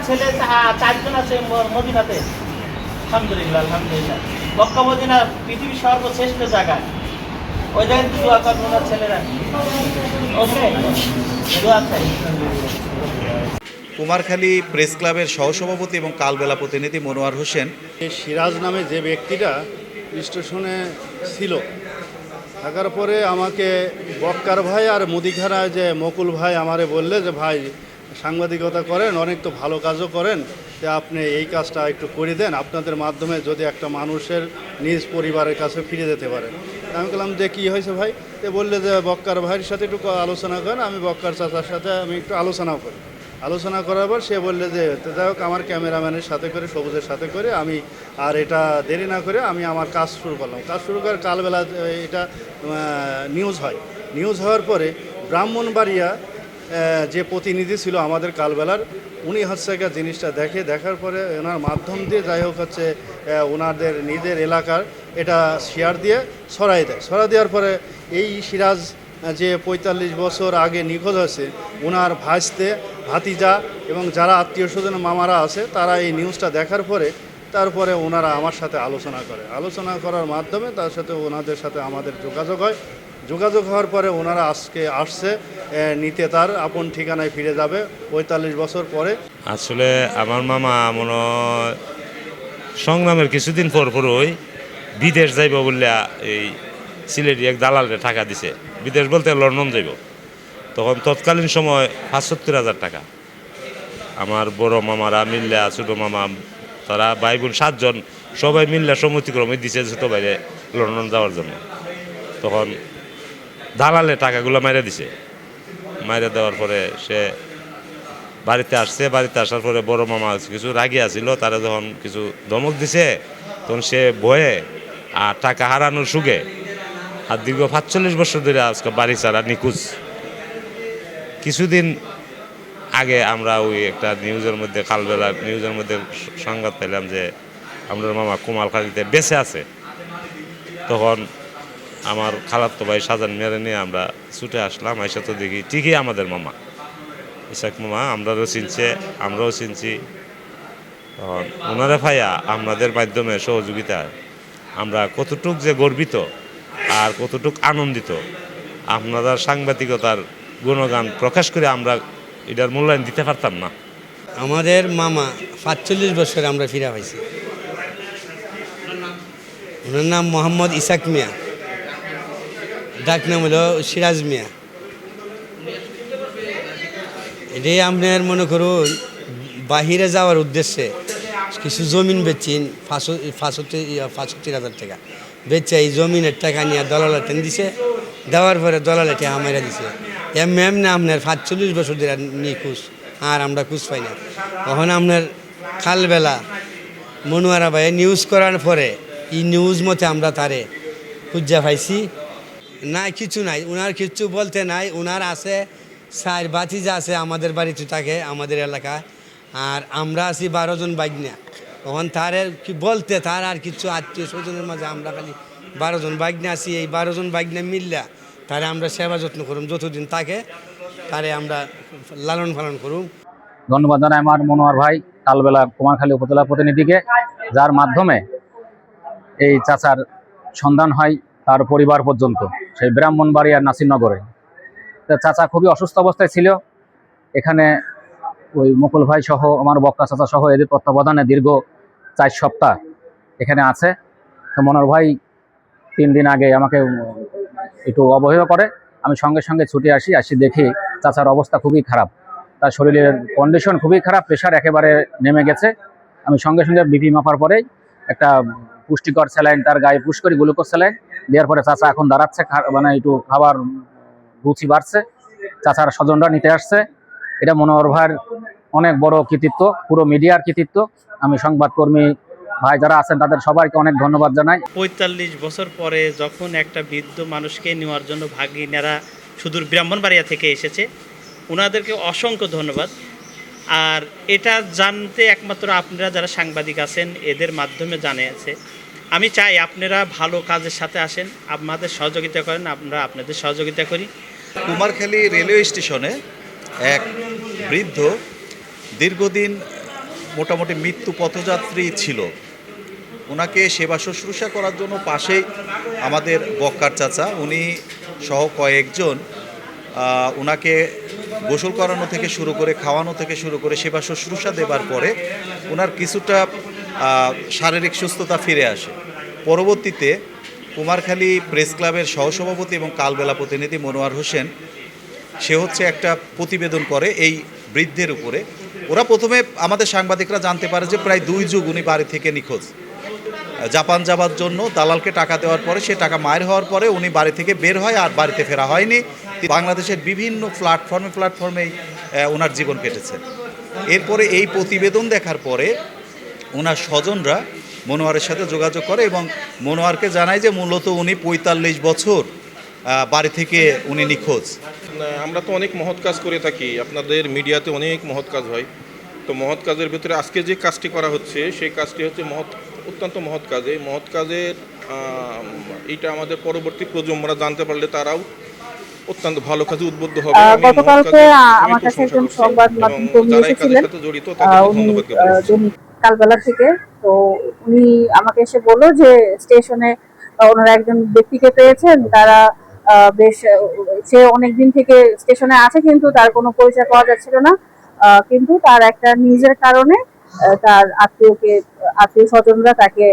ছেলে 4 জন আছে মদিনাতে। আলহামদুলিল্লাহ, আলহামদুলিল্লাহ। মক্কা মদিনা পৃথিবীর সর্বশ্রেষ্ঠ জায়গা। ওই জায়গায় দোয়া করবেন ওনার ছেলেরা। ওকে, দোয়া চাই। কুমারখালী প্রেস ক্লাবের সহসভাপতি এবং কালবেলা প্রতিনিধি মনোয়ার হোসেন। সিরাজ নামে যে ব্যক্তিটা স্টেশনে ছিল, থাকার পরে আমাকে বক্কার ভাই আর মুদিখানায় যে মকুল ভাই আমারে বললে যে ভাই সাংবাদিকতা করেন, অনেক তো ভালো কাজও করেন, যে আপনি এই কাজটা একটু করে দেন, আপনাদের মাধ্যমে যদি একটা মানুষের নিজ পরিবারের কাছে ফিরে যেতে পারে। আমি বললাম যে কী হয়েছে ভাই? তো বললে যে বক্কার ভাইয়ের সাথে একটু আলোচনা করেন। আমি বক্কার চাচার সাথে আমি একটু আলোচনাও করি। আলোচনা করার পর সে বললে যে যাই হোক, আমার ক্যামেরাম্যানের সাথে করে, সবুজের সাথে করে আমি আর এটা দেরি না করে আমি আমার কাজ শুরু করলাম। কাজ শুরু করে কালবেলা এটা নিউজ হয়। নিউজ হওয়ার পরে ব্রাহ্মণবাড়িয়া যে প্রতিনিধি ছিল আমাদের কালবেলার, উনি হচ্ছে জিনিসটা দেখার পরে ওনার মাধ্যম দিয়ে যাই হোক হচ্ছে ওনাদের নিজের এলাকার এটা শেয়ার দিয়ে ছড়াই দেয়। ছড়া দেওয়ার পরে এই সিরাজ যে 45 বছর আগে নিখোঁজ হয়েছে, ওনার ভাইস্তে, ভাতিজা এবং যারা আত্মীয় স্বজন মামারা আছে, তারা এই নিউজটা দেখার পরে তারপরে ওনারা আমার সাথে আলোচনা করে। আলোচনা করার মাধ্যমে তার সাথে ওনাদের সাথে আমাদের যোগাযোগ হয়। যোগাযোগ হওয়ার পরে ওনারা আজকে আসছে নিতে, তার আপন ঠিকানায় ফিরে যাবে 45 বছর পরে। আসলে আমার মামা মনে সংগ্রামের কিছুদিন পর ওই বিদেশ যাইব বললে এই সিলেটি এক দালালে টাকা দিছে। বিদেশ বলতে লন্ডন যাইব। তখন তৎকালীন সময় 75,000 টাকা আমার বড় মামারা মিল্লা, ছোটো মামা, তারা ভাই বোন 7 জন সবাই মিল্লা সম্মতিক্রমে দিছে ছোটো বাইরে লন্ডন যাওয়ার জন্য। তখন দালালে টাকাগুলো মাইরে দিছে। মাইরে দেওয়ার পরে সে বাড়িতে আসছে। বাড়িতে আসার পরে বড় মামা কিছু রাগি আছিল, তারা যখন কিছু ধমক দিছে, তখন সে ভয়ে আর টাকা হারানোর সুখে আর দীর্ঘ 45 বছর ধরে আজকে বাড়ি ছাড়া নিখোঁজ। কিছুদিন আগে আমরা ওই একটা নিউজের মধ্যে, কালবেলা নিউজের মধ্যে সংবাদ পেলাম যে আমাদের মামা কুমারখালীতে বেঁচে আছে। তখন আমার খালাতো ভাই সাজান মেরে নিয়ে আমরা ছুটে আসলাম। আইসা তো দেখি ঠিকই আমাদের মামা ইসাক মামা, আমরাও চিনছে, আমরাও চিনছি। তখন ওনারা ভাইয়া আপনাদের মাধ্যমে সহযোগিতায় আমরা কতটুক যে গর্বিত আর কতটুক আনন্দিত, আপনারা সাংবাদিকতার গুণগান প্রকাশ করে আমরা এটার মূল্যায়ন দিতে পারতাম না। আমাদের মামা 45 বছর আমরা ফিরা পাইছি। ওনার নাম মোহাম্মদ ইসাক মিয়া, ডাক নাম হলো সিরাজ মিয়া। এটাই আপনার মনে করুন বাহিরে যাওয়ার উদ্দেশ্যে কিছু জমিন বেচিন 65,000 টাকা বেচে এই জমিনের টাকা নিয়ে দলালে টেন দিছে। দেওয়ার পরে দলালে টাকা মারা দিছে। এমনি আপনার 45 বছর ধরে নিখোঁজ, আর আমরা খুঁজ পাই না। তখন আপনার কালবেলা মনোয়ারা ভাই নিউজ করার পরে এই নিউজ মতে আমরা তারে খুঁজা পাইছি। না কিছু নাই, ওনার কিচ্ছু বলতে নাই। ওনার আছে 4 ভাতিজা আছে আমাদের বাড়িতে থাকে, আমাদের এলাকায়। আর আমরা আছি 12 জন বাগনা। তখন তার কি বলতে, তার আর কিছু আত্মীয় স্বজনের মাঝে আমরা খালি 12 জন বাগনা আছি। এই 12 জন বাগনা মিললা তারে আমরা সেবা যত্ন করুম, যতদিন থাকে তারে আমরা লালন পালন করুম। ধন্যবাদ জানাই আমার মনোয়ার ভাই কালবেলা কুমারখালী উপজেলা প্রতিনিধিকে, যার মাধ্যমে এই চাচার সন্ধান হয় তার পরিবার পর্যন্ত, সেই ব্রাহ্মণবাড়িয়ার নাসিরনগরে। চাচা খুবই অসুস্থ অবস্থায় ছিল। এখানে ওই মুকুল ভাই সহ আমার বক্কা চাচা সহ এদের তত্ত্বাবধানে দীর্ঘ 4 সপ্তাহ এখানে আছে। তো মনোয়ার ভাই 3 দিন আগে আমাকে একটু অবহেলা করে। আমি সঙ্গে সঙ্গে ছুটে আসি দেখি চাচার অবস্থা খুবই খারাপ, তার শরীরের কন্ডিশন খুবই খারাপ, প্রেশার একেবারে নেমে গেছে। আমি সঙ্গে সঙ্গে বিপি মাপার পরেই একটা পুষ্টিকর স্যালাইন তার গায়ে পুশ করি, গ্লুকোজ স্যালাইন দেওয়ার পরে চাচা এখন দাঁড়াচ্ছে, মানে একটু খাবার রুচি বাড়ছে। চাচার স্বজনরা নিতে আসছে। এটা মনোহর ভাইয়ের অনেক বড় কৃতিত্ব, পুরো মিডিয়ার কৃতিত্ব। আমি সংবাদকর্মী ভাই যারা আছেন তাদের সবাইকে অনেক ধন্যবাদ জানাই। 45 বছর পরে যখন একটা বৃদ্ধ মানুষকে নেওয়ার জন্য ভাগিনারা সুদূর ব্রাহ্মণবাড়িয়া থেকে এসেছে, ওনাদেরকে অসংখ্য ধন্যবাদ। আর এটা জানতে একমাত্র আপনারা যারা সাংবাদিক আছেন এদের মাধ্যমে জানিয়েছে। আমি চাই আপনারা ভালো কাজের সাথে আসেন, আমাদের সহযোগিতা করেন, আমরা আপনাদের সহযোগিতা করি। কুমারখালী রেলওয়ে স্টেশনে এক বৃদ্ধ দীর্ঘদিন মোটামুটি মৃত্যু পথযাত্রী ছিল। ওনাকে সেবা শুশ্রূষা করার জন্য পাশেই আমাদের বক্কার চাচা, উনি সহ কয়েকজন ওনাকে গোসল করানো থেকে শুরু করে, খাওয়ানো থেকে শুরু করে সেবা শুশ্রূষা দেবার পরে ওনার কিছুটা শারীরিক সুস্থতা ফিরে আসে। পরবর্তীতে কুমারখালী প্রেস ক্লাবের সহসভাপতি এবং কালবেলা প্রতিনিধি মনোয়ার হোসেন, সে হচ্ছে একটা প্রতিবেদন করে এই বৃদ্ধের উপরে। ওরা প্রথমে আমাদের সাংবাদিকরা জানতে পারে যে প্রায় 2 যুগ উনি বাড়ি থেকে নিখোঁজ। জাপান যাবার জন্য দালালকে টাকা দেওয়ার পরে, সে টাকা মায়ের হওয়ার পরে উনি বাড়ি থেকে বের হয়, আর বাড়িতে ফেরা হয়নি। বাংলাদেশের বিভিন্ন প্ল্যাটফর্মেই ওনার জীবন কেটেছে। এরপরে এই প্রতিবেদন দেখার পরে ওনার স্বজনরা মনোয়ারের সাথে যোগাযোগ করে এবং মনোয়ারকে জানায় যে মূলত উনি 45 বছর বাড়ি থেকে উনি নিখোঁজ। আমরা তো অনেক মহৎ কাজ করে থাকি, আপনাদের মিডিয়াতে অনেক মহৎ কাজ হয়। তো মহৎ কাজের ভিতরে আজকে যে কাজটি করা হচ্ছে সেই কাজটি হচ্ছে অত্যন্ত মহৎ কাজ। এই মহৎ কাজের এইটা আমাদের পরবর্তী প্রজন্মরা জানতে পারলে তারাও অত্যন্ত ভালো কাজে উদ্বুদ্ধ হবে। গতকালকে আমার কাছে একজন সংবাদ মাধ্যম কর্মী এসেছিলেন উনি কালবেলা থেকে। তো উনি আমাকে এসে বললো যে স্টেশনে ওনারা একজন ব্যক্তিকে পেয়েছেন, তারা বেশ সে অনেকদিন থেকে স্টেশনে আছে কিন্তু তার কোনো পরিচয় পাওয়া যাচ্ছিল না। কিন্তু তার একটা নিজের কারণে তার আত্মীয় স্বজনরা তাকে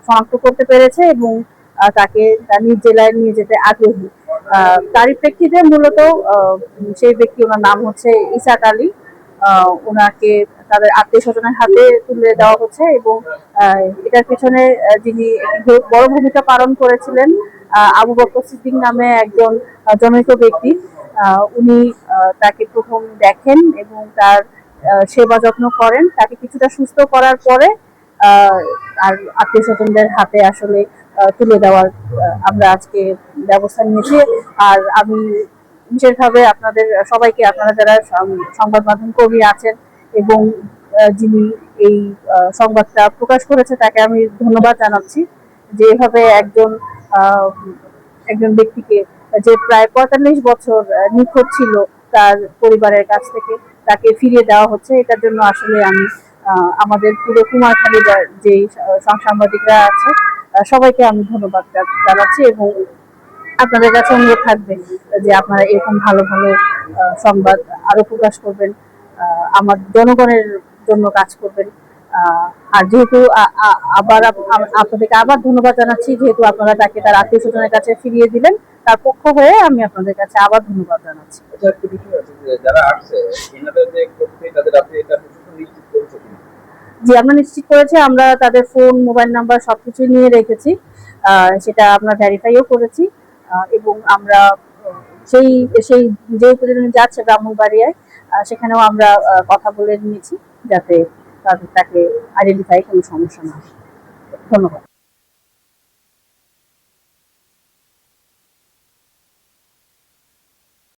শনাক্ত করতে পেরেছে এবং তাকে তার নিজ জেলায় নিয়ে যেতে আগ্রহী। তারই প্রেক্ষিতে মূলত সেই ব্যক্তি, ওনার নাম হচ্ছে ইসাক আলী, ওনাকে তাদের আত্মীয় স্বজনের হাতে তুলে দেওয়া হচ্ছে এবং এটার পিছনে যিনি বড় ভূমিকা পালন করেছিলেন আবু বকর সিদ্দিক নামে একজন জনৈক ব্যক্তি। উনি তাকে প্রথম দেখেন এবং তার সেবা যত্ন করেন। তাকে কিছুটা সুস্থ করার পরে আর আত্মীয় স্বজনদের হাতে আসলে তুলে দেওয়ার আমরা আজকে ব্যবস্থা নিয়েছি। আর আমি বিশেষভাবে আপনাদের সবাইকে, আপনারা যারা সংবাদ মাধ্যম কর্মী আছেন এবং যিনি এই সংবাদটা প্রকাশ করেছে, তাকে আমি ধন্যবাদ জানাচ্ছি যে এভাবে একজন ব্যক্তিকে, যে প্রায় 45 বছর নিখোঁজ ছিল তার পরিবারের কাছ থেকে, তাকে ফিরিয়ে দেওয়া হচ্ছে। এটার জন্য আসলে আমি আমাদের পুরো কুমারখালীর যে সাংবাদিকরা আছে সবাইকে আমি ধন্যবাদ জানাচ্ছি এবং আপনাদের কাছে অনুরোধ থাকবে যে আপনারা এরকম ভালো ভালো সংবাদ আরো প্রকাশ করবেন, আমার জনগণের জন্য কাজ করবেন। আর যেহেতু আপনাদেরকে আবার ধন্যবাদ জানাচ্ছি, যেহেতু আপনারা তাকে তার আত্মীয় স্বজনের কাছে ফিরিয়ে দিলেন, তার পক্ষ হয়ে আমি আপনাদের কাছে আবার ধন্যবাদ জানাচ্ছি। জি, আমরা নিশ্চিত করেছি, আমরা তাদের ফোন, মোবাইল নাম্বার সবকিছু নিয়ে রেখেছি, সেটা আমরা ভেরিফাইও করেছি এবং আমরা সেই যে উপজেলায় যাচ্ছে ব্রাহ্মণবাড়িয়ায়, সেখানেও আমরা কথা বলে নিয়েছি যাতে তাকে আইডেন্টিফাই কোনো সমস্যা না হয়। ধন্যবাদ।